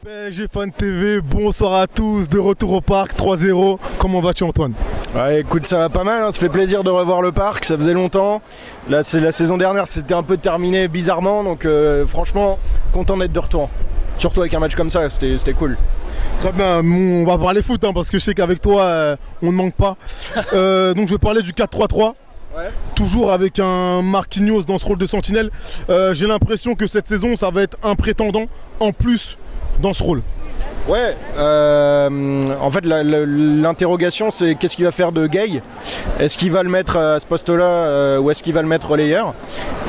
PSG Fan TV, bonsoir à tous, de retour au parc, 3-0. Comment vas-tu Antoine? Ouais, écoute, ça va pas mal, hein. Ça fait plaisir de revoir le parc, ça faisait longtemps. Là, la saison dernière, c'était un peu terminé bizarrement, donc franchement, content d'être de retour. Surtout avec un match comme ça, c'était cool. Très bien, on va parler foot, hein, parce que je sais qu'avec toi, on ne manque pas. Donc je vais parler du 4-3-3. Ouais. Toujours avec un Marquinhos dans ce rôle de sentinelle. J'ai l'impression que cette saison, ça va être un prétendant en plus dans ce rôle. Ouais, en fait l'interrogation c'est qu'est-ce qu'il va faire de Gay. Est-ce qu'il va le mettre à ce poste-là ou est-ce qu'il va le mettre relayeur?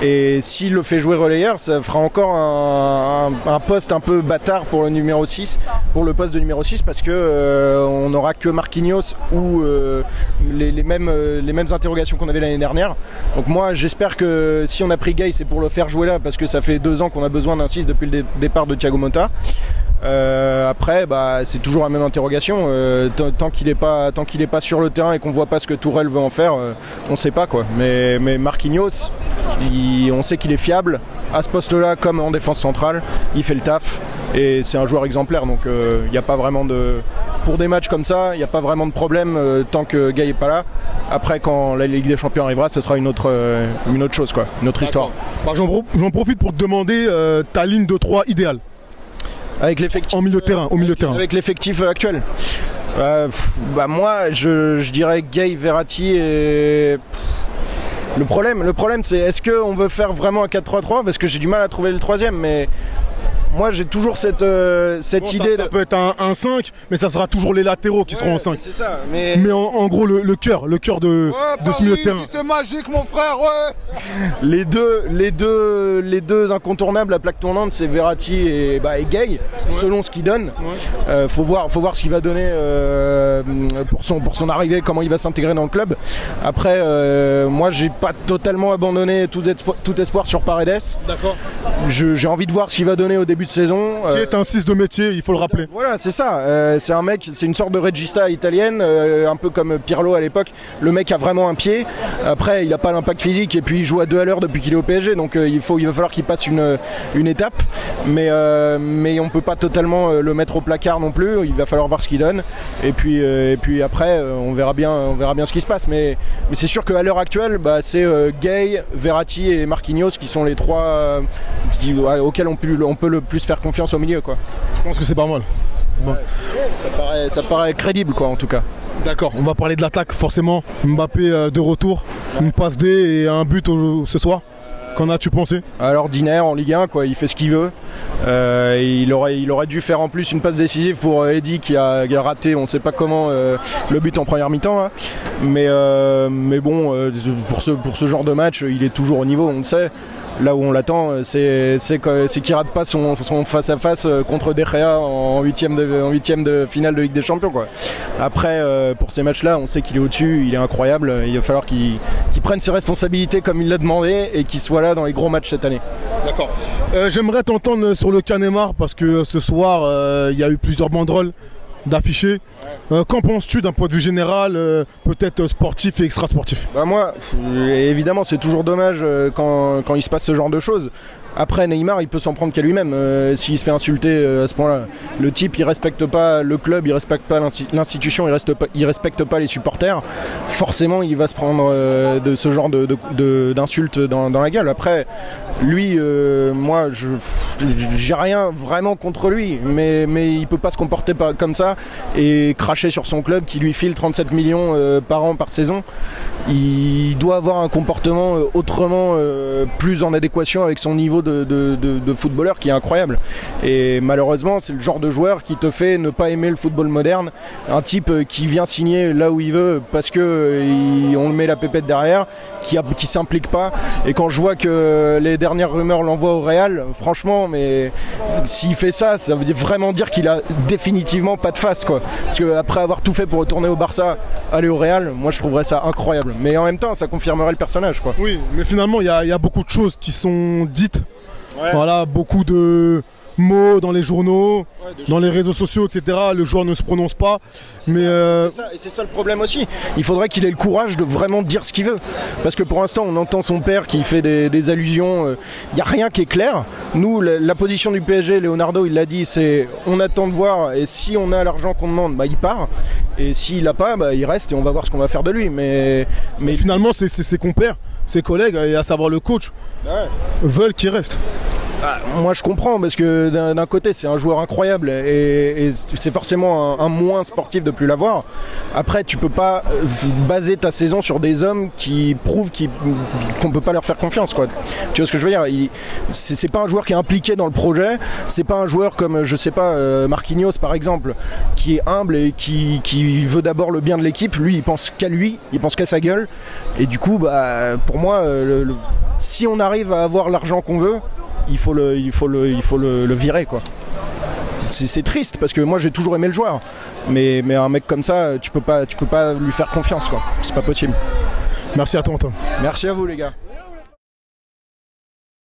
Et s'il le fait jouer relayeur, ça fera encore un poste un peu bâtard pour le numéro 6, pour le poste de numéro 6, parce que on n'aura que Marquinhos ou les mêmes interrogations qu'on avait l'année dernière. Donc moi j'espère que si on a pris Gay, c'est pour le faire jouer là, parce que ça fait 2 ans qu'on a besoin d'un 6 depuis le départ de Thiago Motta. Après c'est toujours la même interrogation, tant qu'il n'est pas sur le terrain et qu'on voit pas ce que Tourelle veut en faire, on ne sait pas quoi. Mais Marquinhos, on sait qu'il est fiable à ce poste là comme en défense centrale, il fait le taf et c'est un joueur exemplaire, donc il n'y a pas vraiment pour des matchs comme ça, il n'y a pas vraiment de problème tant que Gay n'est pas là. Après quand la Ligue des Champions arrivera, ce sera une autre chose quoi, une autre histoire. Bah, j'en profite pour te demander ta ligne de 3 idéale. Avec l'effectif au milieu de terrain, avec l'effectif actuel. Moi je dirais Gay, Verratti et le problème c'est est-ce qu'on veut faire vraiment un 4-3-3, parce que j'ai du mal à trouver le troisième, mais moi j'ai toujours cette idée. Ça peut être un 5, mais ça sera toujours les latéraux qui seront en 5. C'est ça, mais en gros le cœur de ce milieu de terrain. C'est magique mon frère, ouais. Les deux incontournables à plaque tournante, c'est Verratti et Gay, selon ce qu'il donne. Faut voir ce qu'il va donner pour son arrivée, comment il va s'intégrer dans le club. Après moi j'ai pas totalement abandonné tout espoir sur Paredes. D'accord. J'ai envie de voir ce qu'il va donner au début de saison. Qui est un 6 de métier, il faut le rappeler. Voilà, c'est ça. C'est un mec, c'est une sorte de regista italienne, un peu comme Pirlo à l'époque. Le mec a vraiment un pied. Après, il n'a pas l'impact physique et puis il joue à 2 à l'heure depuis qu'il est au PSG. Donc il va falloir qu'il passe une étape. Mais on peut pas totalement le mettre au placard non plus. Il va falloir voir ce qu'il donne. Et puis après, on verra bien ce qui se passe. Mais c'est sûr qu'à l'heure actuelle, c'est Gay, Verratti et Marquinhos qui sont les 3 auxquels on peut le plus faire confiance au milieu quoi. Je pense que c'est pas mal. Bon. Ça paraît crédible quoi en tout cas. D'accord, on va parler de l'attaque forcément. Mbappé de retour, une passe D et un but ce soir. Qu'en as-tu pensé? À l'ordinaire en Ligue 1 quoi, il fait ce qu'il veut. Il aurait dû faire en plus une passe décisive pour Eddy qui a raté, on ne sait pas comment, le but en première mi-temps. Hein. Mais bon, pour ce genre de match, il est toujours au niveau, on le sait. Là où on l'attend, c'est qu'il rate pas son face-à-face contre De Gea en huitième de finale de Ligue des Champions quoi. Après, pour ces matchs-là, on sait qu'il est au-dessus, il est incroyable. Il va falloir qu'il prenne ses responsabilités comme il l'a demandé et qu'il soit là dans les gros matchs cette année. D'accord. J'aimerais t'entendre sur le cas Neymar, parce que ce soir, il y a eu plusieurs banderoles d'affichés. Qu'en penses-tu d'un point de vue général, peut-être sportif et extra-sportif? Moi, évidemment, c'est toujours dommage quand il se passe ce genre de choses. Après, Neymar, il peut s'en prendre qu'à lui-même s'il se fait insulter à ce point-là. Le type, il respecte pas le club, il respecte pas l'institution, il respecte pas les supporters. Forcément, il va se prendre de ce genre d'insultes dans la gueule. Après, lui, moi, j'ai rien vraiment contre lui, mais il peut pas se comporter comme ça et cracher sur son club qui lui file 37 millions par an, par saison. Il doit avoir un comportement autrement plus en adéquation avec son niveau de footballeur qui est incroyable. Et malheureusement, c'est le genre de joueur qui te fait ne pas aimer le football moderne. Un type qui vient signer là où il veut parce que on le met la pépette derrière, qui s'implique pas. Et quand je vois que les dernières rumeurs l'envoient au Real, franchement, mais s'il fait ça, ça veut vraiment dire qu'il a définitivement pas de face quoi. Parce qu'après avoir tout fait pour retourner au Barça, aller au Real, moi je trouverais ça incroyable. Mais en même temps, ça confirmerait le personnage quoi. Oui, mais finalement, il y a beaucoup de choses qui sont dites. Ouais. Voilà, beaucoup de mots dans les journaux, dans les réseaux sociaux, etc. Le joueur ne se prononce pas. Mais c'est ça le problème aussi. Il faudrait qu'il ait le courage de vraiment dire ce qu'il veut. Parce que pour l'instant, on entend son père qui fait des allusions. Il n'y a rien qui est clair. Nous, la position du PSG, Leonardo, il l'a dit, c'est on attend de voir. Et si on a l'argent qu'on demande, bah, il part. Et s'il n'a pas, bah, il reste et on va voir ce qu'on va faire de lui. Mais finalement, c'est ses compères, ses collègues, et à savoir le coach, veulent qu'il reste. Ah, moi je comprends parce que d'un côté c'est un joueur incroyable et c'est forcément un moins sportif de plus l'avoir. Après tu peux pas baser ta saison sur des hommes qui prouvent qu'on peut pas leur faire confiance, quoi. Tu vois ce que je veux dire? C'est pas un joueur qui est impliqué dans le projet, c'est pas un joueur comme je sais pas Marquinhos par exemple, qui est humble et qui veut d'abord le bien de l'équipe. Lui il pense qu'à lui, il pense qu'à sa gueule et du coup bah, pour moi si on arrive à avoir l'argent qu'on veut, il faut le virer, quoi. C'est triste parce que moi j'ai toujours aimé le joueur, mais un mec comme ça tu peux pas lui faire confiance, quoi. C'est pas possible. Merci à toi, Antoine. Merci à vous les gars.